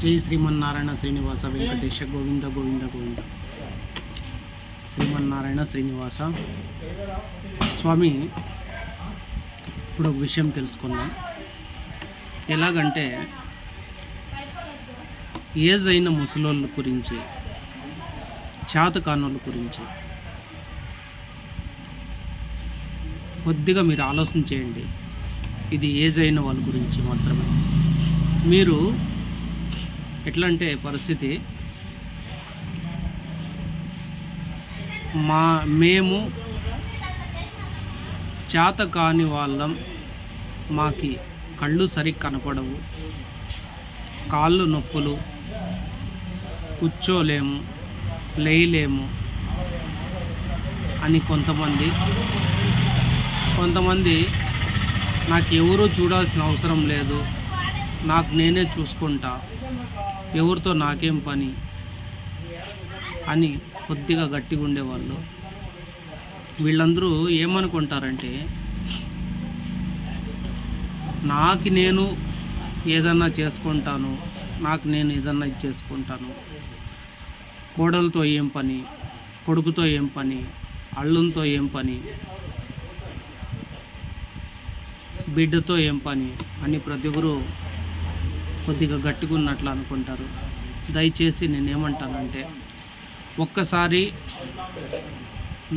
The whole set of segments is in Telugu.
జై శ్రీమన్నారాయణ శ్రీనివాస వెంకటేశ గోవింద గోవింద గోవింద. శ్రీమన్నారాయణ శ్రీనివాస స్వామి. ఇప్పుడు ఒక విషయం తెలుసుకుందాం. ఎలాగంటే ఏజ్ అయిన ముసలోళ్ళ గురించి, చేతకానోళ్ళ గురించి కొద్దిగా మీరు ఆలోచన చేయండి. ఇది ఏజ్ అయిన వాళ్ళ గురించి మాత్రమే. మీరు ఎట్లా అంటే పరిస్థితి, మేము చేత కాని వాళ్ళం, మాకి కళ్ళు సరిగ్గా కనపడవు, కాళ్ళు నొప్పులు, కూర్చోలేము, లేయలేము అని కొంతమంది నాకు ఎవరూ చూడాల్సిన అవసరం లేదు, నాకు నేనే చూసుకుంటా, ఎవరితో నాకేం పని అని కొద్దిగా గట్టిగా ఉండేవాళ్ళు. వీళ్ళందరూ ఏమనుకుంటారంటే, నాకు నేను ఏదన్నా చేసుకుంటాను, నాకు నేను ఏదన్నా చేసుకుంటాను, కోడలతో ఏం పని, కొడుకుతో ఏం పని, అల్లుంతో ఏం పని, బిడ్డతో ఏం పని అని ప్రతి ఒక్కరు కొద్దిగా గట్టిగా ఉన్నట్లు అనుకుంటారు. దయచేసి నేనేమంటానంటే, ఒక్కసారి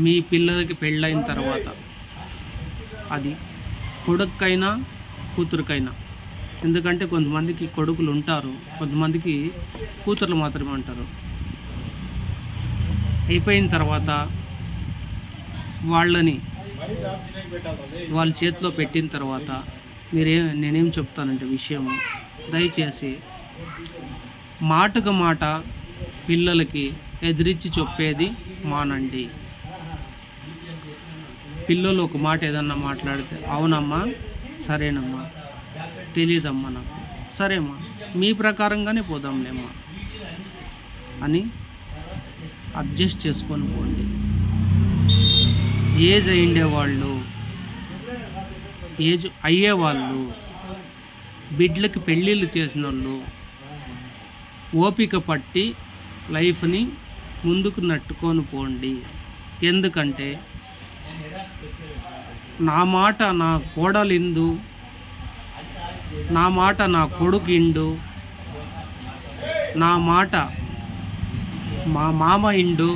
మీ పిల్లలకి పెళ్ళైన తర్వాత, అది కొడుకైనా కూతురికైనా, ఎందుకంటే కొంతమందికి కొడుకులు ఉంటారు, కొంతమందికి కూతుర్లు మాత్రమే ఉంటారు. అయిపోయిన తర్వాత వాళ్ళని వాళ్ళ చేతిలో పెట్టిన తర్వాత నేనేం చెప్తానంటే విషయం, దయచేసి మాటకు మాట పిల్లలకి ఎదిరించి చెప్పేది మానండి. పిల్లలు ఒక మాట ఏదన్నా మాట్లాడితే, అవునమ్మా, సరేనమ్మా, తెలియదమ్మా నాకు, సరేమ్మా, మీ ప్రకారంగానే పోదాంలేమ్మా అని అడ్జస్ట్ చేసుకొని పోండి. ఏజ్ అయ్యేవాళ్ళు, ఏజ్ అయ్యేవాళ్ళు, బిడ్డలకి పెళ్ళిళ్ళు చేసిన వాళ్ళు ఓపిక పట్టి లైఫ్ని ముందుకు నట్టుకొని పోండి. ఎందుకంటే నా మాట నా కోడలిందు, నా మాట నా కొడుకు ఇండు, నా మాట మా మామ ఇండు,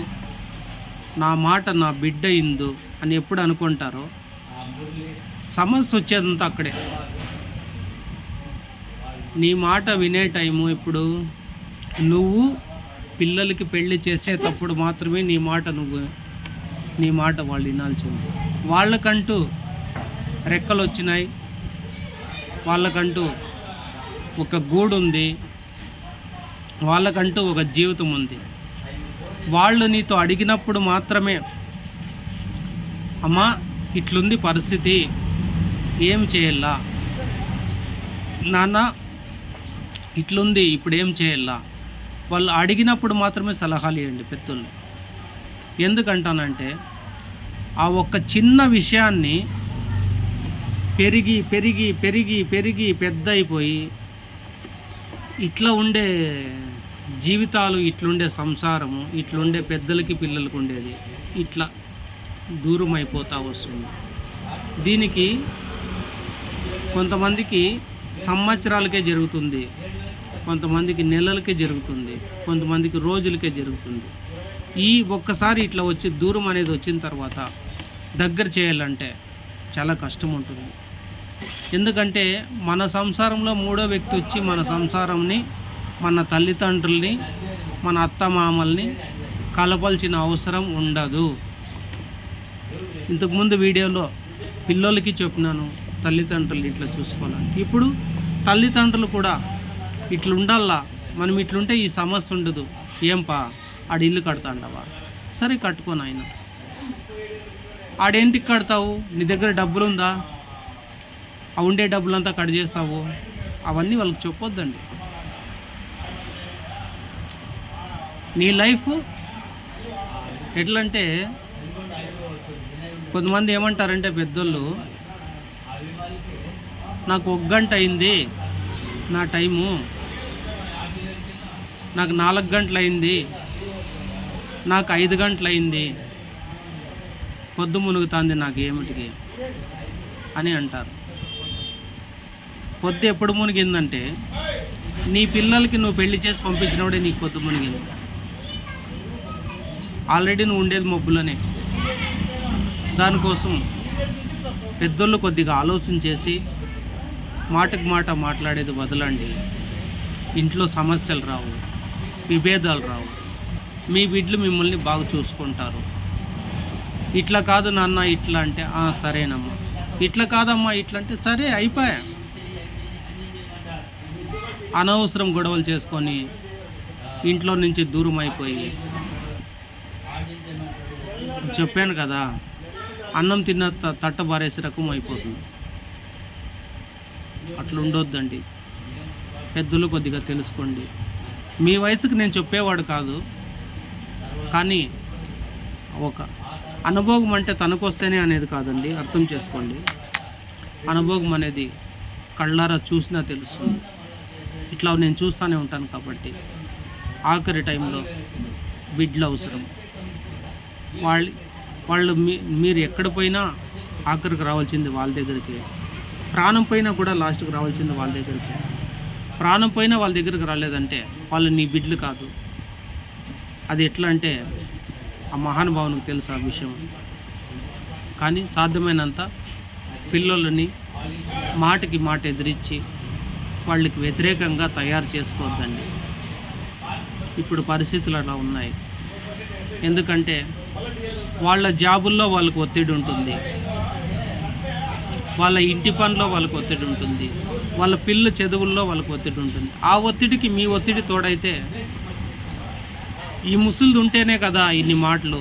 నా మాట నా బిడ్డ ఇందు అని ఎప్పుడు అనుకుంటారో సమస్య వచ్చేదంతా అక్కడే. నీ మాట వినే టైము ఇప్పుడు. నువ్వు పిల్లలకి పెళ్లి చేసేటప్పుడు మాత్రమే నీ మాట వాళ్ళు వినాల్సింది. వాళ్ళకంటూ రెక్కలు వచ్చినాయి, వాళ్ళకంటూ ఒక గూడు ఉంది, వాళ్ళకంటూ ఒక జీవితం ఉంది. వాళ్ళు నీతో అడిగినప్పుడు మాత్రమే, అమ్మా ఇట్లుంది పరిస్థితి, ఏం చేయాలా నాన్న, ఇట్లుంది ఇప్పుడు ఏం చేయాలా, వాళ్ళు అడిగినప్పుడు మాత్రమే సలహాలు ఇవ్వండి పెద్దోళ్ళు. ఎందుకంటానంటే, ఆ ఒక్క చిన్న విషయాన్ని పెరిగి పెరిగి పెరిగి పెరిగి పెద్ద అయిపోయి ఇట్లా ఉండే జీవితాలు, ఇట్లుండే సంసారము, ఇట్లుండే పెద్దలకి పిల్లలకు ఉండేది ఇట్లా దూరం అయిపోతూ వస్తుంది. దీనికి కొంతమందికి సంవత్సరాలకే జరుగుతుంది, కొంతమందికి నెలలకే జరుగుతుంది, కొంతమందికి రోజులకే జరుగుతుంది. ఈ ఒక్కసారి ఇట్లా వచ్చి దూరం అనేది వచ్చిన తర్వాత దగ్గర చేయాలంటే చాలా కష్టం ఉంటుంది. ఎందుకంటే మన సంసారంలో మూడో వ్యక్తి వచ్చి మన సంసారంని, మన తల్లిదండ్రుల్ని, మన అత్తమామల్ని కలపాల్సిన అవసరం ఉండదు. ఇంతకుముందు వీడియోలో పిల్లలకి చెప్పినాను తల్లిదండ్రులు ఇట్లా చూసుకోవాలని. ఇప్పుడు తల్లిదండ్రులు కూడా ఇట్లా ఉండాలా, మనం ఇట్లుంటే ఈ సమస్య ఉండదు. ఏంపా ఆడ ఇల్లు కడతాండవా, సరే కట్టుకోను ఆయన, ఆడేంటికి కడతావు, నీ దగ్గర డబ్బులు ఉందా, ఆ ఉండే డబ్బులంతా కట్ చేస్తావు, అవన్నీ వాళ్ళకి చెప్పొద్దండి. నీ లైఫ్ ఎట్లంటే, కొంతమంది ఏమంటారంటే పెద్దోళ్ళు, నాకు 1 గంట అయింది నా టైము, నాకు 4 గంటలైంది, నాకు 5 గంటలైంది, పొద్దు మునుగుతుంది నాకు ఏమిటికి అని అంటారు. పొద్దు ఎప్పుడు మునిగిందంటే నీ పిల్లలకి నువ్వు పెళ్లి చేసి పంపించినప్పుడే నీకు పొద్దు మునిగింది. ఆల్రెడీ నువ్వు ఉండేది మబ్బులోనే. దానికోసం పెద్దోళ్ళు కొద్దిగా ఆలోచన చేసి మాటకు మాట మాట్లాడేది వదలండి. ఇంట్లో సమస్యలు రావు, విభేదాలు రావు, మీ బిడ్డలు మిమ్మల్ని బాగా చూసుకుంటారు. ఇట్లా కాదు నాన్న ఇట్లా అంటే సరేనమ్మా, ఇట్లా కాదమ్మా ఇట్లా అంటే సరే, అయిపోయా. అనవసరం గొడవలు చేసుకొని ఇంట్లో నుంచి దూరం అయిపోయి, చెప్పాను కదా, అన్నం తిన్న తట్ట బారేసి రకం అయిపోతుంది. అట్లా ఉండొద్దండి. పెద్దలు కొద్దిగా తెలుసుకోండి. మీ వయసుకు నేను చెప్పేవాడు కాదు, కానీ ఒక అనుభవం అంటే తనకొస్తేనే అనేది కాదండి, అర్థం చేసుకోండి. అనుభవం అనేది కళ్ళారా చూసినా తెలుస్తుంది. ఇట్లా నేను చూస్తూనే ఉంటాను కాబట్టి ఆఖరి టైంలో బిడ్డలు అవసరం. వాళ్ళు మీరు ఎక్కడ పోయినా ఆఖరికి రావాల్సింది వాళ్ళ దగ్గరికి. ప్రాణం పైన కూడా లాస్ట్కి రావాల్సింది వాళ్ళ దగ్గరికి. ప్రాణం పైన వాళ్ళ దగ్గరికి రాలేదంటే వాళ్ళు నీ బిడ్డలు కాదు. అది ఎట్లా అంటే ఆ మహానుభావునికి తెలుసు ఆ విషయం. కానీ సాధ్యమైనంత పిల్లలని మాటకి మాట ఎదిరించి వాళ్ళకి వ్యతిరేకంగా తయారు చేసుకోవద్దండి. ఇప్పుడు పరిస్థితులు అలా ఉన్నాయి. ఎందుకంటే వాళ్ళ జాబుల్లో వాళ్ళకు ఒత్తిడి ఉంటుంది, వాళ్ళ ఇంటి పనిలో వాళ్ళకు ఒత్తిడి ఉంటుంది, వాళ్ళ పిల్లల చదువుల్లో వాళ్ళకు ఒత్తిడి ఉంటుంది. ఆ ఒత్తిడికి మీ ఒత్తిడి తోడైతే ఈ ముసలిది ఉంటేనే కదా ఇన్ని మాటలు,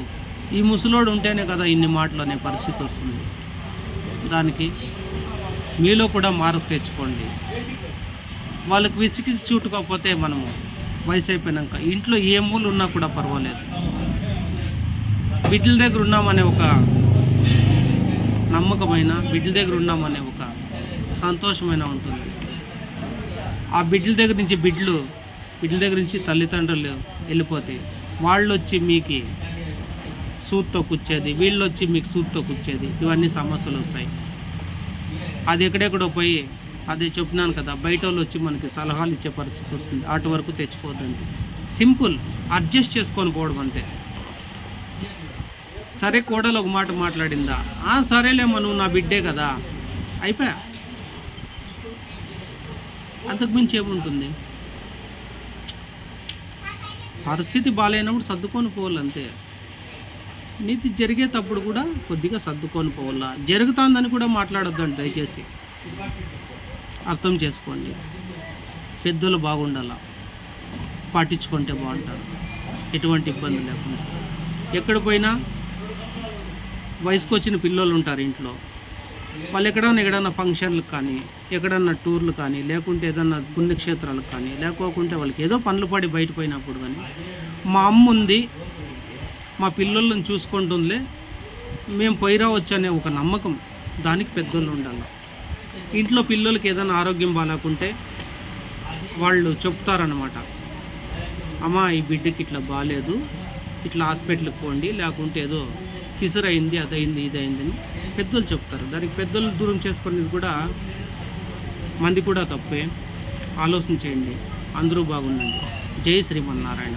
ఈ ముసలోడు ఉంటేనే కదా ఇన్ని మాటలు అనే పరిస్థితి వస్తుంది. దానికి మీలో కూడా మార్పు తెచ్చుకోండి. వాళ్ళకి విసిగి చూటుకోకపోతే మనము వయసు అయిపోయినాక ఇంట్లో ఏ మూలు ఉన్నా కూడా పర్వాలేదు, బిడ్డల దగ్గర ఉన్నామనే ఒక నమ్మకమైన, బిడ్డల దగ్గర ఉన్నామనే ఒక సంతోషమైన ఉంటుంది. ఆ బిడ్డల దగ్గర నుంచి తల్లిదండ్రులు వెళ్ళిపోతే వాళ్ళు వచ్చి మీకు సూత్తో కూర్చేది, వీళ్ళు వచ్చి మీకు సూత్తో కూర్చేది, ఇవన్నీ సమస్యలు వస్తాయి. అది ఎక్కడెక్కడో పోయి, అదే చెప్పినాను కదా, బయట వాళ్ళు వచ్చి మనకి సలహాలు ఇచ్చే పరిస్థితి వస్తుంది. అటు వరకు తెచ్చుకోవద్దండి. సింపుల్, అడ్జస్ట్ చేసుకొని పోవడం అంతే. సరే కోడలు ఒక మాట మాట్లాడిందా, సరేలేమ్మా నువ్వు నా బిడ్డే కదా, అయిపోయా. అంతకుమించి ఏముంటుంది? పరిస్థితి బాగాలేనప్పుడు సర్దుకొని పోవాలి అంతే. నీతి జరిగేటప్పుడు కూడా కొద్దిగా సర్దుకొని పోవాలా. జరుగుతుందని కూడా మాట్లాడొద్దండి దయచేసి, అర్థం చేసుకోండి. పెద్దలు బాగుండాలా, పాటించుకుంటే బాగుంటారు, ఎటువంటి ఇబ్బంది లేకుండా. ఎక్కడ పోయినా వయసుకు వచ్చిన పిల్లలు ఉంటారు ఇంట్లో. వాళ్ళు ఎక్కడన్నా ఫంక్షన్లకు కానీ, ఎక్కడన్నా టూర్లు కానీ, లేకుంటే ఏదన్నా పుణ్యక్షేత్రాలకు కానీ, లేకోకుంటే వాళ్ళకి ఏదో పనులు పడి బయట పోయినప్పుడు కానీ, మా అమ్మ ఉంది, మా పిల్లలను చూసుకుంటుందిలే, మేము పోయిరావచ్చు అనే ఒక నమ్మకం, దానికి పెద్దోళ్ళు ఉండాలి. ఇంట్లో పిల్లలకి ఏదైనా ఆరోగ్యం బాగాలేకుంటే వాళ్ళు చెప్తారనమాట, అమ్మ ఈ బిడ్డకి ఇట్లా బాగాలేదు, ఇట్లా హాస్పిటల్కి పోండి, లేకుంటే ఏదో కిసురైంది, అదైంది, ఇదైందని పెద్దలు చెప్తారు. దానికి పెద్దలు దూరం చేసుకునేది కూడా మంది కూడా తప్పే. ఆలోచన చేయండి. అందరూ బాగుండండి. జై శ్రీమన్నారాయణ.